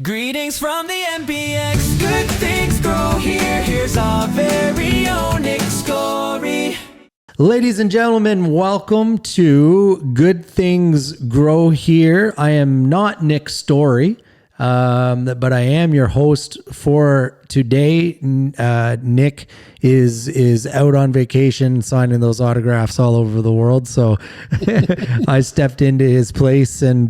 Greetings from the NBEX. Good things grow here. Here's our very own Nick Story. Ladies and gentlemen, welcome to Good Things Grow Here. I am not Nick Story, but I am your host for today. Nick is out on vacation signing those autographs all over the world, so I stepped into his place and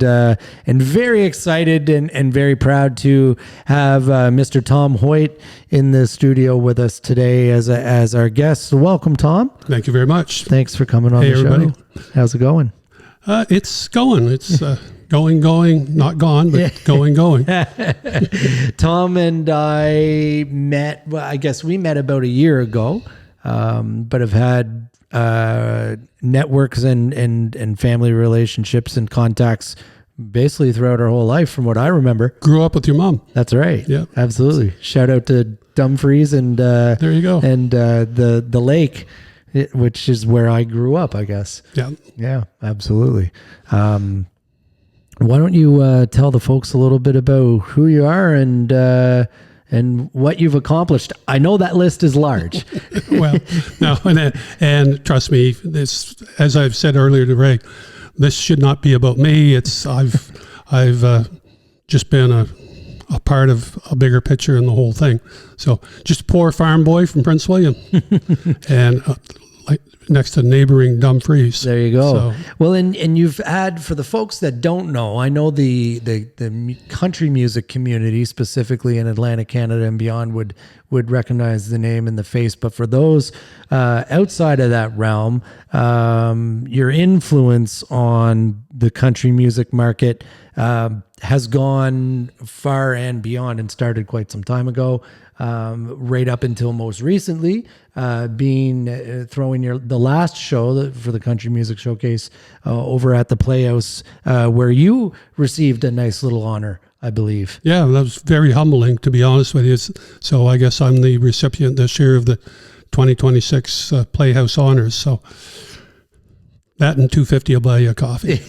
very excited and very proud to have Mr. Tom Hoyt in the studio with us today as our guest. Welcome, Tom. Thank you very much. Thanks for coming on Hey, the everybody. show. How's it going? It's going. It's going, not gone, but going. Tom and I met, well, I guess we met about a year ago, but have had networks and family relationships and contacts basically throughout our whole life from what I remember. Grew up with your mom. That's right. Yeah. Absolutely. Shout out to Dumfries and There you go. And the lake, which is where I grew up, I guess. Yeah. Yeah, absolutely. Why don't you tell the folks a little bit about who you are and what you've accomplished? I know that list is large. Well, no, and trust me, this, as I've said earlier to Ray, this should not be about me. I've just been a part of a bigger picture in the whole thing. So just a poor farm boy from Prince William, and like next to neighboring Dumfries. There you go. So, Well, and you've had, for the folks that don't know, I know the country music community, specifically in Atlantic Canada and beyond, would recognize the name and the face. But for those outside of that realm, your influence on the country music market has gone far and beyond and started quite some time ago, right up until most recently, being throwing the last show for the Country Music Showcase over at the Playhouse, where you received a nice little honor, I believe. yeah, that was very humbling, to be honest with you. So I guess I'm the recipient this year of the 2026 Playhouse Honors. So that and $2.50 will buy you a coffee.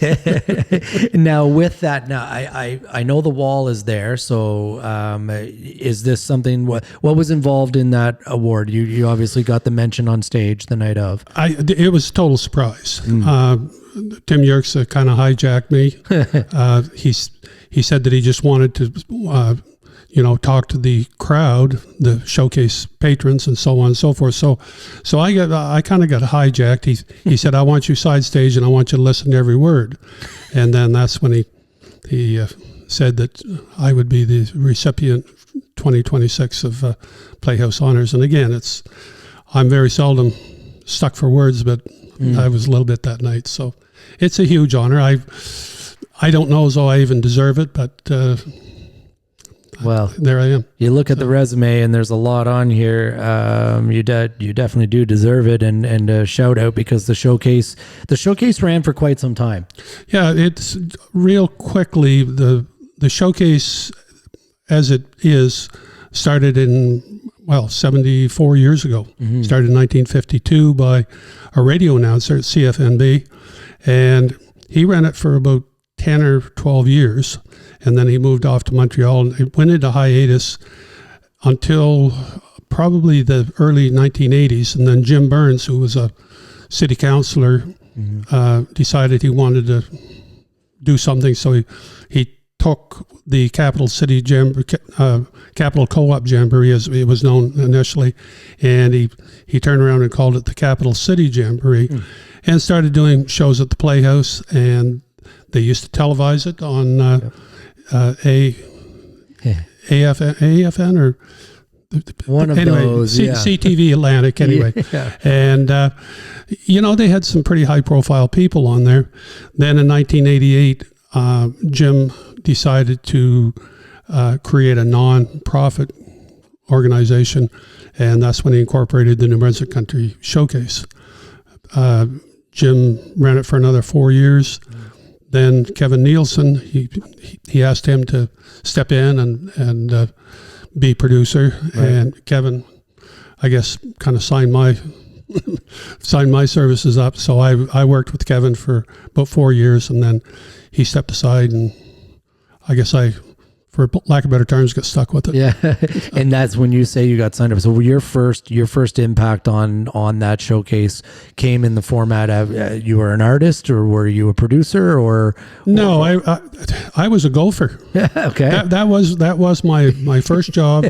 Now, with that, now I know the wall is there. So, is this something? What was involved in that award? You obviously got the mention on stage the night of. It was a total surprise. Tim Yerkes kind of hijacked me. He said that he just wanted to, talk to the crowd, the showcase patrons, and so on and so forth. So I kind of got hijacked. He said, "I want you side stage, and I want you to listen to every word." And then that's when he said that I would be the recipient 2026 of Playhouse Honors. And again, I'm very seldom stuck for words, but I was a little bit that night. So it's a huge honor. I don't know as though I even deserve it, but Well, there I am. you look at the resume, and there's a lot on here. You definitely do deserve it, and a shout out, because the showcase ran for quite some time. Yeah, it's real quickly. The showcase, as it is, started in 74 years ago. Started in 1952 by a radio announcer at CFNB, and he ran it for about 10 or 12 years, and then he moved off to Montreal, and it went into hiatus until probably the early 1980s, and then Jim Burns, who was a city councillor, decided he wanted to do something, so he took the Capital City Capital Co-op Jamboree, as it was known initially, and he turned around and called it the Capital City Jamboree, and started doing shows at the Playhouse, and they used to televise it on AFN or One of those, yeah. CTV Atlantic anyway. Yeah. And, they had some pretty high-profile people on there. Then in 1988, Jim decided to create a non-profit organization, and that's when he incorporated the New Brunswick Country Showcase. Jim ran it for another 4 years. Then Kevin Nielsen, he asked him to step in and be producer, right. And Kevin, I guess, kind of signed my services up. So I worked with Kevin for about 4 years, and then he stepped aside, and I guess I for lack of better terms, got stuck with it. Yeah. And that's when you say you got signed up. So your first impact on that showcase came in the format of you were an artist, or were you a producer, or? No, I was a gopher. Okay. That was my first job.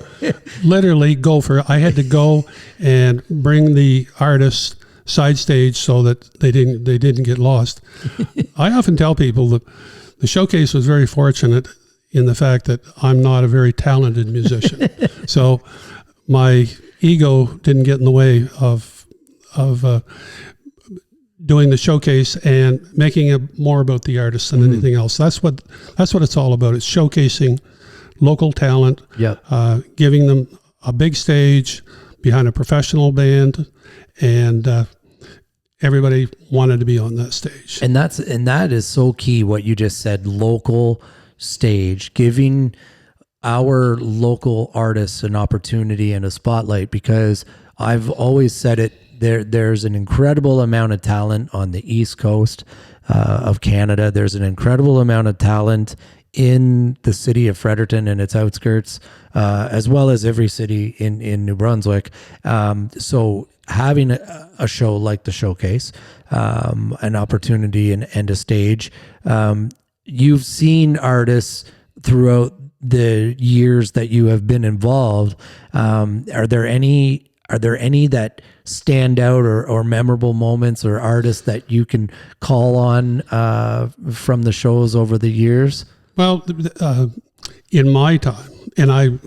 Literally gopher. I had to go and bring the artists side stage so that they didn't get lost. I often tell people that the showcase was very fortunate in the fact that I'm not a very talented musician. So my ego didn't get in the way of doing the showcase and making it more about the artist than anything else. That's what it's all about. It's showcasing local talent, giving them a big stage behind a professional band, and everybody wanted to be on that stage. And that is so key, what you just said, local stage, giving our local artists an opportunity and a spotlight, because I've always said it, there's an incredible amount of talent on the East Coast of Canada. There's an incredible amount of talent in the city of Fredericton and its outskirts, as well as every city in New Brunswick. So having a show like the Showcase, an opportunity and a stage, you've seen artists throughout the years that you have been involved. Are there any that stand out, or memorable moments, or artists that you can call on from the shows over the years? Well, in my time, and I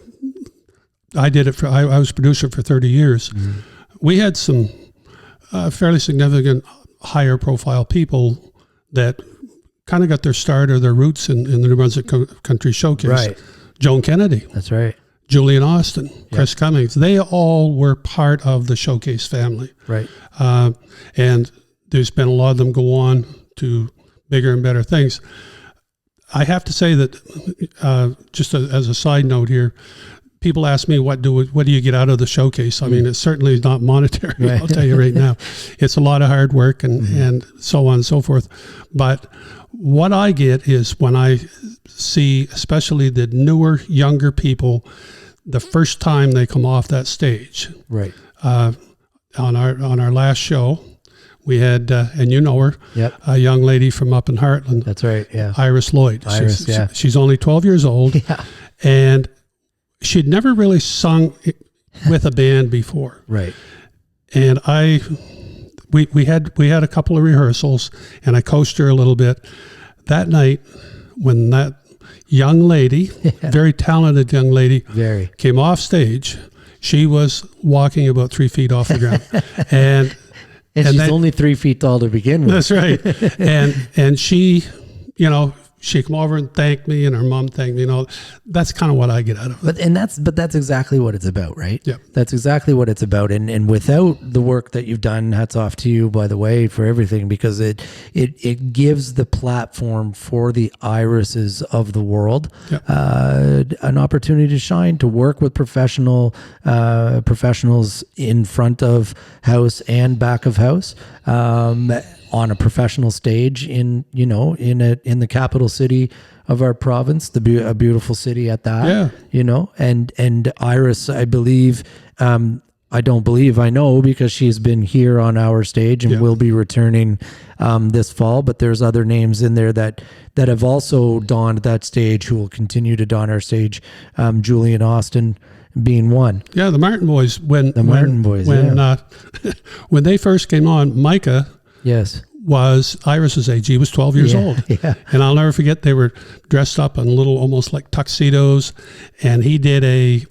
did it I was producer for 30 years. Mm-hmm. We had some fairly significant higher profile people that kind of got their start or their roots in the New Brunswick Country Showcase. Right. Joan Kennedy. That's right. Julian Austin, Chris Cummings. They all were part of the Showcase family. Right. And there's been a lot of them go on to bigger and better things. I have to say that, just as a side note here, people ask me, what do you get out of the Showcase? I mean, it certainly is not monetary. Right. I'll tell you right now, it's a lot of hard work and so on and so forth. But what I get is when I see, especially the newer, younger people, the first time they come off that stage. Right. On our last show, we had, and you know her, a young lady from up in Heartland. That's right. Yeah. Iris Lloyd. She's only 12 years old. Yeah. And she'd never really sung with a band before. Right. And we had a couple of rehearsals, and I coached her a little bit. That night, when that young lady, very talented young lady, came off stage, she was walking about 3 feet off the ground. And she's only 3 feet tall to begin with. That's right. And she, she come over and thanked me, and her mom thanked me. That's kind of what I get out of it. But that's exactly what it's about, right? Yeah. That's exactly what it's about. And without the work that you've done, hats off to you, by the way, for everything, because it gives the platform for the Irises of the world an opportunity to shine, to work with professionals in front of house and back of house. On a professional stage in the capital city of our province, a beautiful city at that. Yeah. And Iris, I believe, I know, because she's been here on our stage and will be returning this fall. But there's other names in there that have also donned that stage, who will continue to don our stage. Julian Austin being one. Yeah, the Martin Boys. When they first came on, Micah. Yes. Was Iris's age. He was 12 years old. Yeah. And I'll never forget, they were dressed up in little, almost like tuxedos. And he did a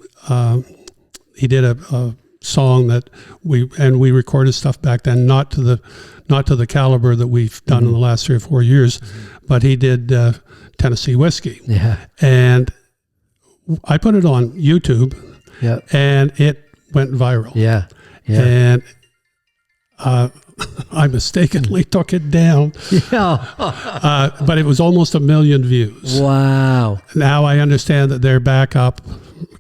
song that we recorded stuff back then, not to the caliber that we've done in the last 3 or 4 years, but he did Tennessee Whiskey. Yeah. And I put it on YouTube. Yeah. And it went viral. Yeah. Yeah. And I mistakenly took it down. Yeah. But it was almost 1 million views. Wow. Now I understand that they're back up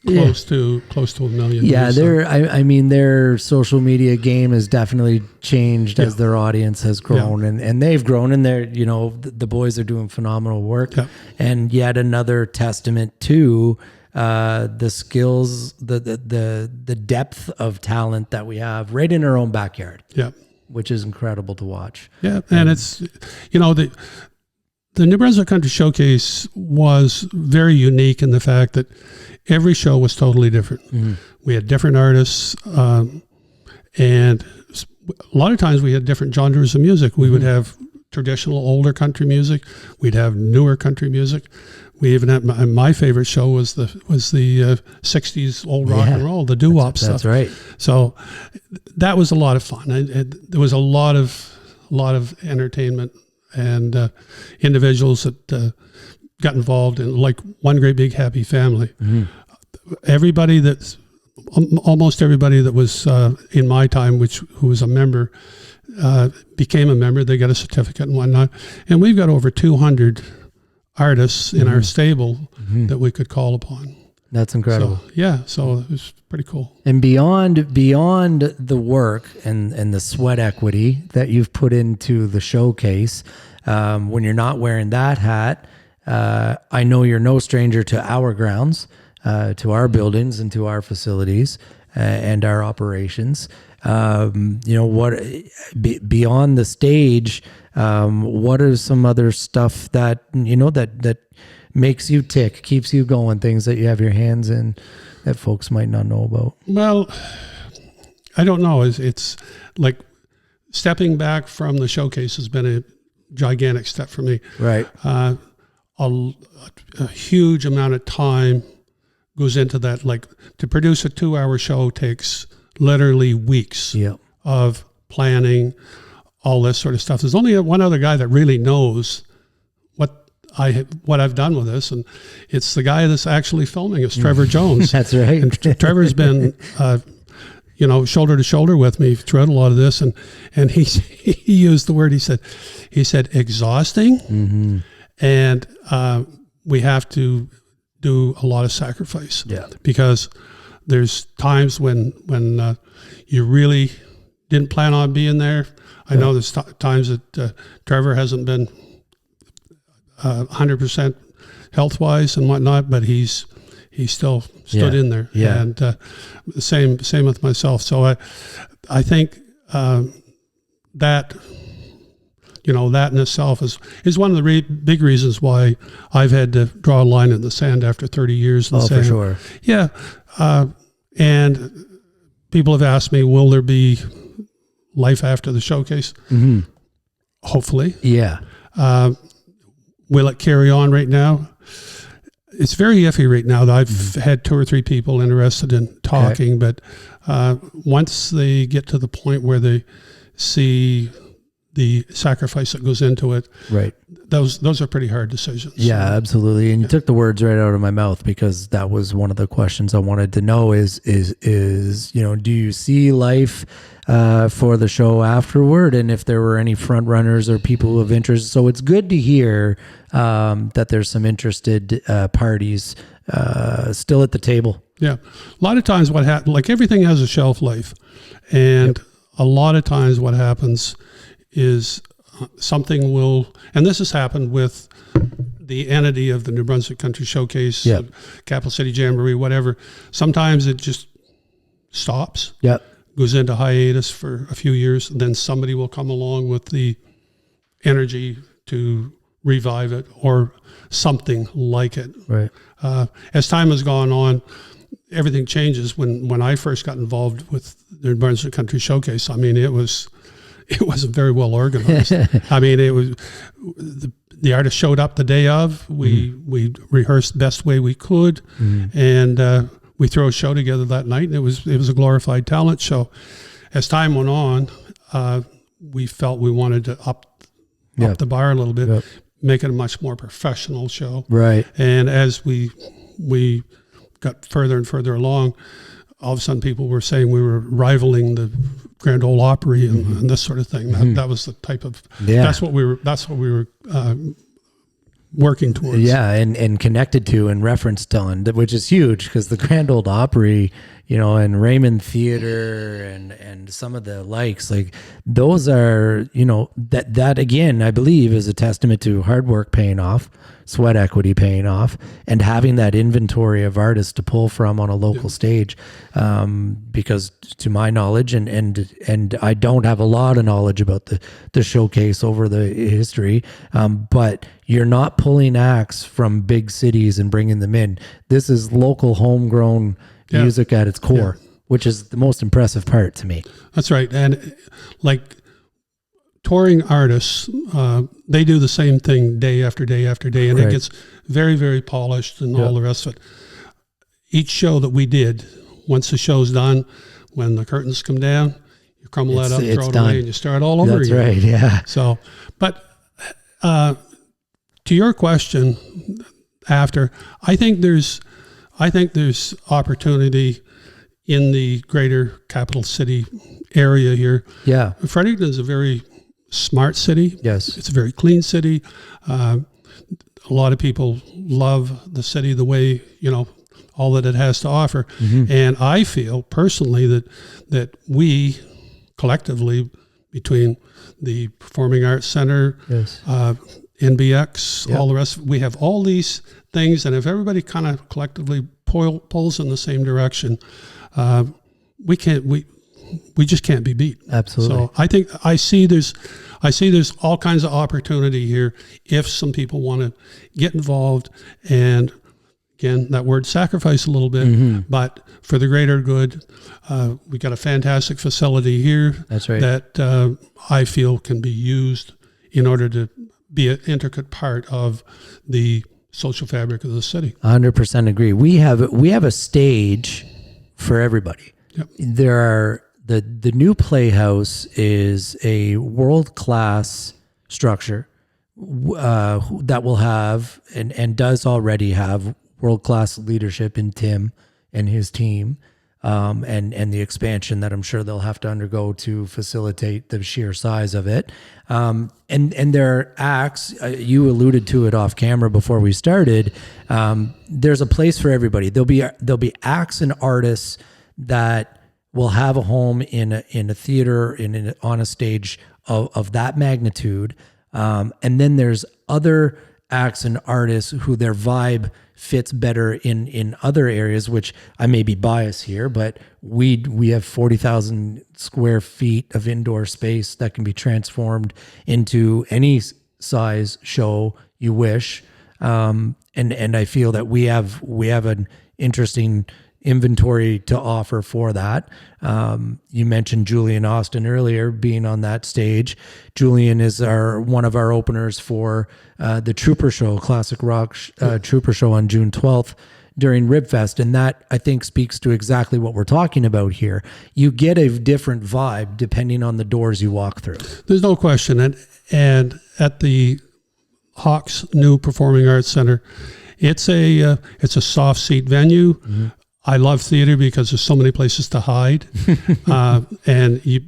close to $1 million. Yeah, views. I mean, their social media game has definitely changed as their audience has grown, and they've grown, and they're, you know, the boys are doing phenomenal work, and yet another testament to the skills, the depth of talent that we have right in our own backyard. Yeah, which is incredible to watch. Yeah, and it's, you know, the New Brunswick Country Showcase was very unique in the fact that every show was totally different. Mm-hmm. We had different artists, and a lot of times we had different genres of music. We would have traditional older country music. We'd have newer country music. We even had my favorite show was the 60s old rock and roll, the doo-wop stuff. That's right. So that was a lot of fun. There was a lot of entertainment and individuals that got involved in, like, One Great Big Happy Family. Mm-hmm. Almost everybody that was in my time, who was a member, became a member. They got a certificate and whatnot. And we've got over 200 artists in our stable that we could call upon. That's incredible. So it was pretty cool. And beyond the work and the sweat equity that you've put into the showcase, when you're not wearing that hat, I know you're no stranger to our grounds, to our buildings and to our facilities and our operations. You know, what beyond the stage, what are some other stuff that, you know, that makes you tick, keeps you going, things that you have your hands in that folks might not know about? Well, I don't know. It's like stepping back from the showcase has been a gigantic step for me. Right. A huge amount of time goes into that. Like, to produce a 2-hour show takes literally weeks of planning, all this sort of stuff. There's only one other guy that really knows what I've done with this, and it's the guy that's actually filming. It's Trevor Jones. That's right. And Trevor's been, you know, shoulder to shoulder with me throughout a lot of this, and he used the word. He said exhausting, and we have to do a lot of sacrifice. Yeah, because there's times when you really didn't plan on being there. I know there's times that Trevor hasn't been 100% health-wise and whatnot, but he's still stood in there. Yeah. And same with myself. So I think that, you know, that in itself is one of the big reasons why I've had to draw a line in the sand after 30 years. And for sure. Yeah. And people have asked me, will there be life after the showcase? Mm-hmm. Hopefully. Yeah. Will it carry on right now? It's very iffy right now. I've had 2 or 3 people interested in talking, but once they get to the point where they see the sacrifice that goes into it, right? Those are pretty hard decisions. Yeah, absolutely. And you took the words right out of my mouth, because that was one of the questions I wanted to know is, you know, do you see life for the show afterward, and if there were any front runners or people of interest? So it's good to hear that there's some interested parties still at the table. Yeah. A lot of times what happens, like, everything has a shelf life, and a lot of times what happens is something will, and this has happened with the entity of the New Brunswick Country Showcase, Capital City Jamboree, whatever. Sometimes it just stops, goes into hiatus for a few years, and then somebody will come along with the energy to revive it or something like it. Right. As time has gone on, everything changes. When I first got involved with the New Brunswick Country Showcase, I mean, it wasn't very well organized. I mean, it was the artist showed up the day of. We rehearsed best way we could, and we threw a show together that night, and it was a glorified talent show. As time went on, we felt we wanted to up the bar a little bit, make it a much more professional show. Right. And as we got further and further along, all of a sudden people were saying we were rivaling the Grand Ole Opry and this sort of thing. That was the type of that's what we were working towards. Yeah, and connected to and referenced on, which is huge because the Grand Ole Opry, and Raymond Theater and some of the likes, like those are, that again, I believe is a testament to hard work paying off, sweat equity paying off, and having that inventory of artists to pull from on a local stage. Because to my knowledge, and I don't have a lot of knowledge about the showcase over the history, but you're not pulling acts from big cities and bringing them in. This is local homegrown music at its core, which is the most impressive part to me. That's right. And like touring artists, they do the same thing day after day after day, and it gets very, very polished and all the rest of it. Each show that we did, once the show's done, when the curtains come down, you crumble that up, throw it away, and you start all over again. That's right, yeah. So, but to your question, I think there's opportunity in the greater capital city area here. Yeah. Fredericton is a very smart city. Yes. It's a very clean city. A lot of people love the city the way, all that it has to offer. Mm-hmm. And I feel personally that we collectively, between the Performing Arts Center, NBEX, all the rest, we have all these things, and if everybody kind of collectively pulls in the same direction, we just can't be beat. Absolutely. So I think I see there's all kinds of opportunity here if some people want to get involved, and again, that word sacrifice a little bit, but for the greater good. We got a fantastic facility here. That's right. That I feel can be used in order to be an intricate part of the social fabric of the city. 100% agree. We have a stage for everybody. Yep. There are the new Playhouse is a world-class structure that will have and does already have world-class leadership in Tim and his team, and the expansion that I'm sure they'll have to undergo to facilitate the sheer size of it. And there are acts, you alluded to it off camera before we started. There's a place for everybody. There'll be acts and artists that will have a home in a theater, on a stage of that magnitude. And then there's other acts and artists who their vibe fits better in other areas, which I may be biased here, but we have 40,000 square feet of indoor space that can be transformed into any size show you wish. And I feel that we have an interesting inventory to offer for that. You mentioned Julian Austin earlier being on that stage. Julian is one of our openers for the Trooper Show, classic rock Trooper Show on June 12th during Ribfest. And that, I think, speaks to exactly what we're talking about here. You get a different vibe depending on the doors you walk through. There's no question. And at the Hawks new Performing Arts Center, it's a soft seat venue. Mm-hmm. I love theater because there's so many places to hide, and you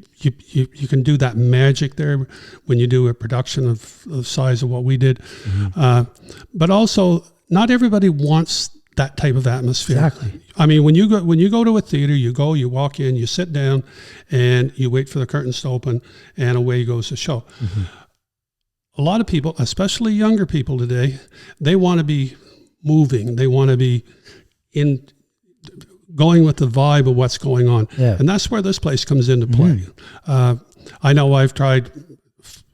can do that magic there when you do a production of the size of what we did. Mm-hmm. But also, not everybody wants that type of atmosphere. Exactly. I mean, when you go to a theater, you walk in, you sit down, and you wait for the curtains to open, and away goes the show. Mm-hmm. A lot of people, especially younger people today, they want to be moving. They want to be going with the vibe of what's going on. Yeah. And that's where this place comes into play. Mm-hmm. I know I've tried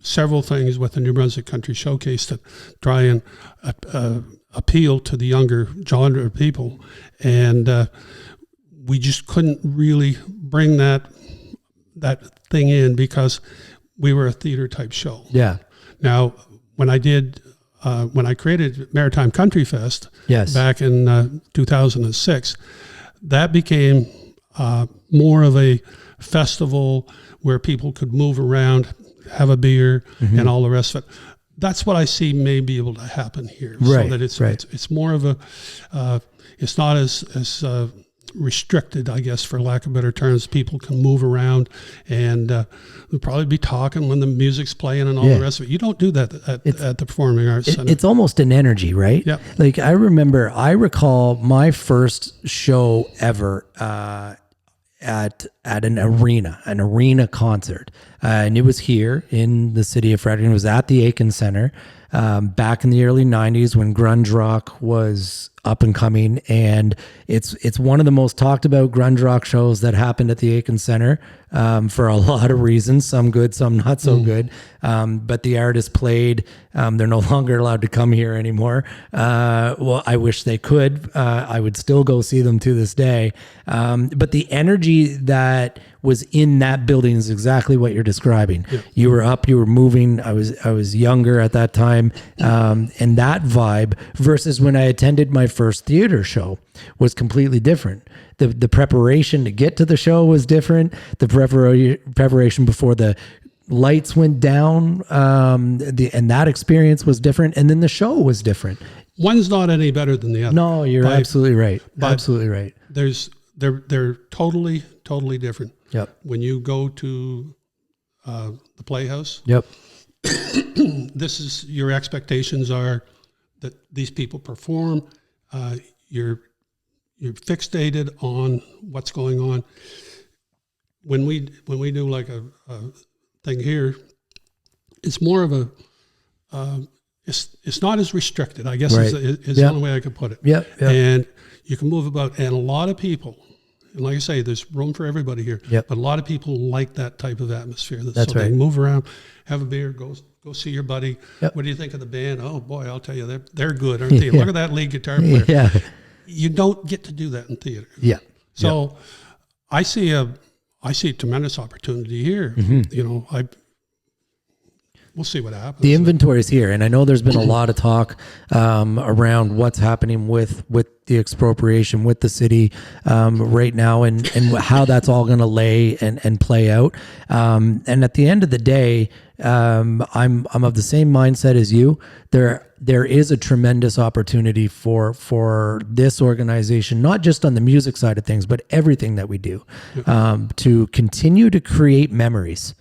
several things with the New Brunswick Country Showcase to try and appeal to the younger genre of people. And we just couldn't really bring that thing in because we were a theater type show. Yeah. Now, when I created Maritime Countryfest back in 2006, that became more of a festival where people could move around, have a beer, and all the rest of it. That's what I see may be able to happen here. Right, so that it's more of a, it's not as restricted, I guess, for lack of better terms. People can move around, and they'll probably be talking when the music's playing and all the rest of it. You don't do that at the Performing Arts Center. It's almost an energy, right? Yeah. Like I recall my first show ever at an arena concert, and it was here in the city of Fredericton. It was at the Aiken Center back in the early '90s when grunge rock was up and coming, and it's one of the most talked about grunge rock shows that happened at the Aiken Center for a lot of reasons, some good, some not so good. But the artists played. They're no longer allowed to come here anymore. Well, I wish they could. I would still go see them to this day. But the energy that was in that building is exactly what you're describing. Yeah. You were up, you were moving. I was younger at that time, and that vibe versus when I attended my first theater show was completely different. The preparation to get to the show was different. The preparation before the lights went down, and that experience was different, and then the show was different. One's not any better than the other. No, you're absolutely right. Absolutely right. They're totally different. Yep. When you go to the Playhouse, yep, this is your expectations are that these people perform. You're fixated on what's going on. When we do like a thing here, it's more of a it's not as restricted, I guess, right. is the only way I could put it. Yep. And you can move about, and a lot of people, and like I say, there's room for everybody here. Yep. But a lot of people like that type of atmosphere. That's so right. They move around, have a beer, go see your buddy. Yep. What do you think of the band? Oh boy, I'll tell you, they're good, aren't they? Look at that lead guitar player. Yeah. You don't get to do that in theater. Yeah. So I see a tremendous opportunity here. Mm-hmm. You know, we'll see what happens. The inventory is here, and I know there's been a lot of talk around what's happening with the expropriation with the city right now, and how that's all going to lay and play out. And at the end of the day, I'm of the same mindset as you. There is a tremendous opportunity for this organization, not just on the music side of things, but everything that we do, to continue to create memories.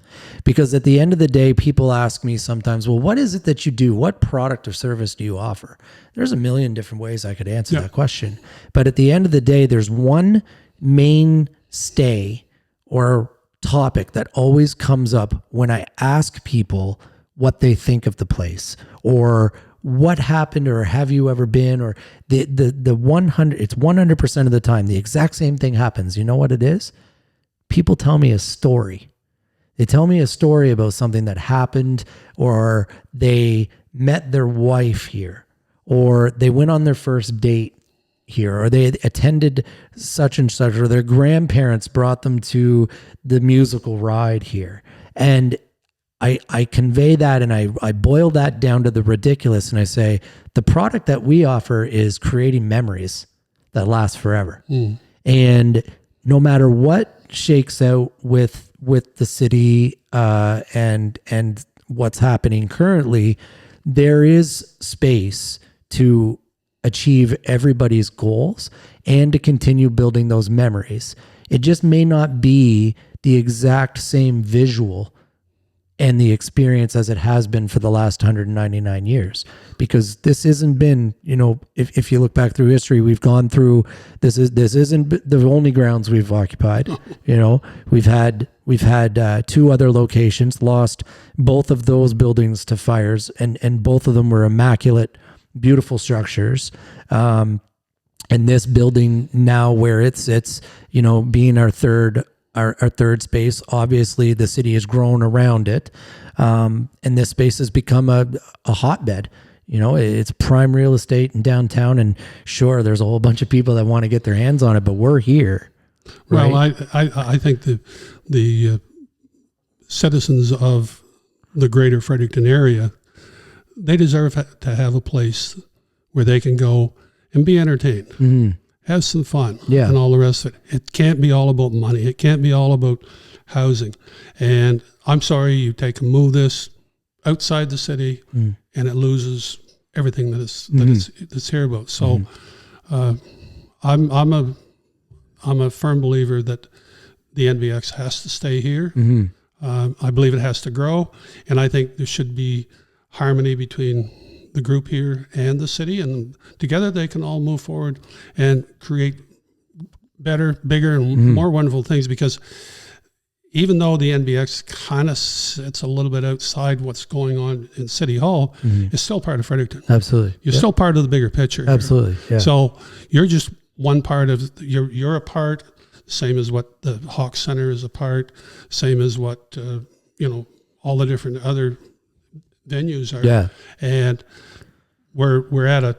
Because at the end of the day, people ask me sometimes, well, what is it that you do? What product or service do you offer? There's a million different ways I could answer that question. But at the end of the day, there's one mainstay or topic that always comes up when I ask people what they think of the place, or what happened, or have you ever been, or the 100, it's 100% of the time, the exact same thing happens. You know what it is? People tell me a story. They tell me a story about something that happened, or they met their wife here, or they went on their first date here, or they attended such and such, or their grandparents brought them to the musical ride here. And I convey that, and I boil that down to the ridiculous, and I say, the product that we offer is creating memories that last forever. And no matter what shakes out with the city and what's happening currently, there is space to achieve everybody's goals and to continue building those memories. It just may not be the exact same visual and the experience as it has been for the last 199 years, because this hasn't been, if you look back through history, we've gone through, this isn't the only grounds we've occupied. We've had 2 other locations, lost both of those buildings to fires, and both of them were immaculate, beautiful structures. And this building now, where it sits, being our third space, obviously the city has grown around it. And this space has become a hotbed. It's prime real estate in downtown, and sure, there's a whole bunch of people that want to get their hands on it, but we're here. Right? Well, I think the citizens of the greater Fredericton area, they deserve to have a place where they can go and be entertained. Have some fun, and all the rest of it. It can't be all about money. It can't be all about housing. And I'm sorry, you move this outside the city, and it loses everything that it's here about. So, I'm I'm a firm believer that the NBEX has to stay here. I believe it has to grow, and I think there should be harmony between the group here and the city, and together they can all move forward and create better, bigger, and more wonderful things. Because even though the NBEX kind of sits a little bit outside what's going on in City Hall, it's still part of Fredericton. Absolutely. You're still part of the bigger picture. Absolutely. Yeah. So you're just one part of, you're a part, same as what the Hawk Center is a part, same as what, all the different other venues are. Yeah. And we're at a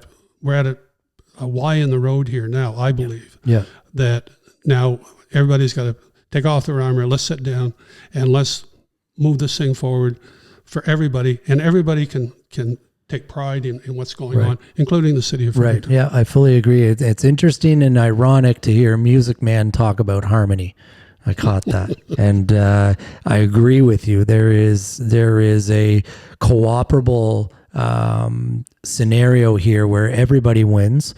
Y in the road here now, I believe. Yeah. That now everybody's got to take off their armor, let's sit down, and let's move this thing forward for everybody. And everybody can take pride in what's going on, including the city of Fredericton. Right. Yeah, I fully agree. It's interesting and ironic to hear Music Man talk about harmony. I caught that. And I agree with you. There is a cooperable scenario here where everybody wins.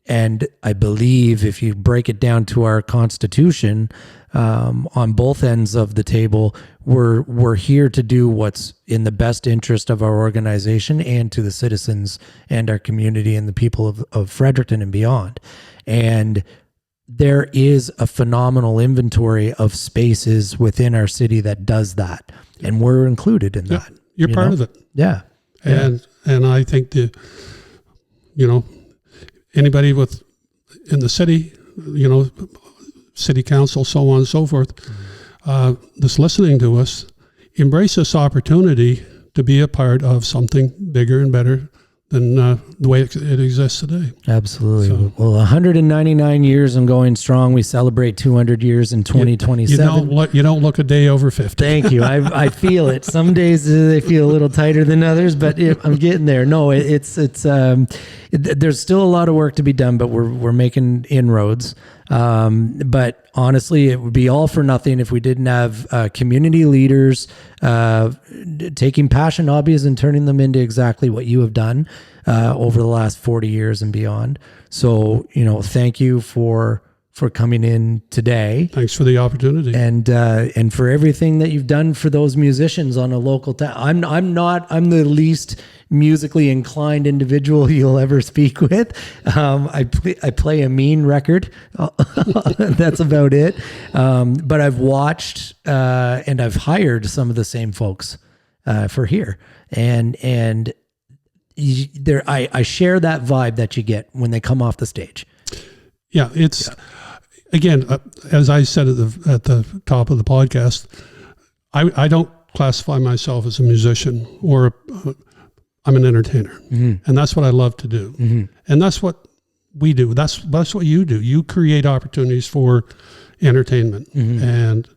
And I believe if you break it down to our Constitution, on both ends of the table, we're here to do what's in the best interest of our organization and to the citizens and our community and the people of Fredericton and beyond. And there is a phenomenal inventory of spaces within our city that does that. And we're included in that. You're part of it. Yeah. And I think anybody in the city, city council, so on and so forth, that's listening to us, embrace this opportunity to be a part of something bigger and better than the way it exists today. Absolutely. So, well, 199 years and going strong. We celebrate 200 years in 2027. You don't look a day over 50. Thank you. I feel it. Some days they feel a little tighter than others, but I'm getting there. No, it's there's still a lot of work to be done, but we're making inroads. But honestly, it would be all for nothing if we didn't have community leaders taking passion hobbies and turning them into exactly what you have done over the last 40 years and beyond. So, thank you for coming in today. Thanks for the opportunity. And for everything that you've done for those musicians on a local town. I'm the least musically inclined individual you'll ever speak with. I play a mean record. That's about it. But I've watched and I've hired some of the same folks for here. And I share that vibe that you get when they come off the stage. Yeah, it's again, as I said at the top of the podcast, I don't classify myself as a musician or I'm an entertainer, and that's what I love to do, and that's what we do. That's what you do. You create opportunities for entertainment, and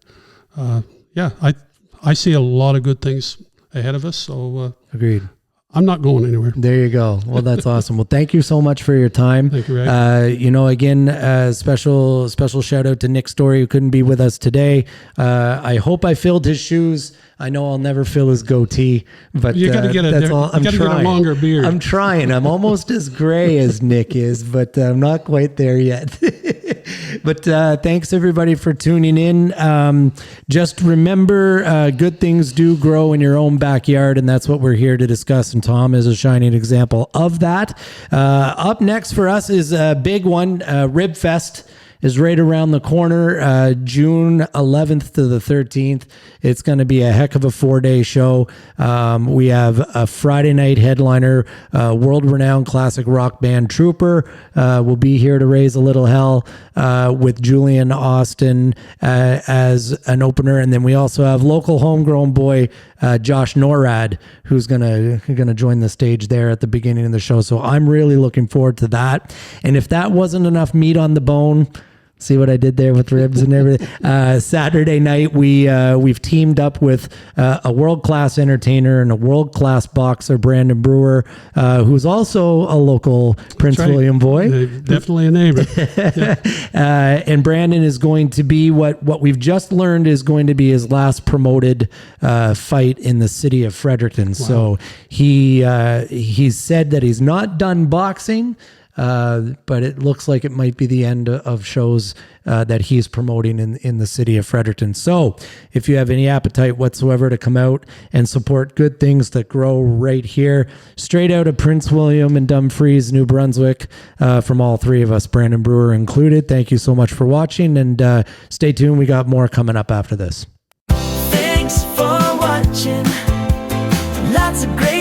I see a lot of good things ahead of us. So agreed. I'm not going anywhere. There you go. Well, that's awesome. Well, thank you so much for your time. Thank you, Ray. Again, special shout out to Nick Story, who couldn't be with us today. I hope I filled his shoes. I know I'll never fill his goatee, but you got to get that's all. I'm trying. Get a longer beard. I'm trying. I'm almost as gray as Nick is, but I'm not quite there yet. But thanks everybody for tuning in. Just remember, good things do grow in your own backyard, and that's what we're here to discuss. And Tom is a shining example of that. Up next for us is a big one. Rib Fest is right around the corner, June 11th to the 13th. It's going to be a heck of a 4-day show. We have a Friday night headliner, world-renowned classic rock band Trooper will be here to raise a little hell with Julian Austin as an opener. And then we also have local homegrown boy Josh Norrad, who's gonna join the stage there at the beginning of the show. So I'm really looking forward to that. And if that wasn't enough meat on the bone, see what I did there with ribs and everything. Saturday night, we've teamed up with a world-class entertainer and a world-class boxer, Brandon Brewer, who's also a local Prince William boy. Definitely a neighbor. Yeah. And Brandon is going to be what we've just learned is going to be his last promoted fight in the city of Fredericton. Wow. So he's said that he's not done boxing. but it looks like it might be the end of shows that he's promoting in the city of Fredericton. So if you have any appetite whatsoever to come out and support good things that grow right here, straight out of Prince William and Dumfries, New Brunswick, from all three of us, Brandon Brewer included, thank you so much for watching, and stay tuned. We got more coming up after this. Thanks for watching. Lots of great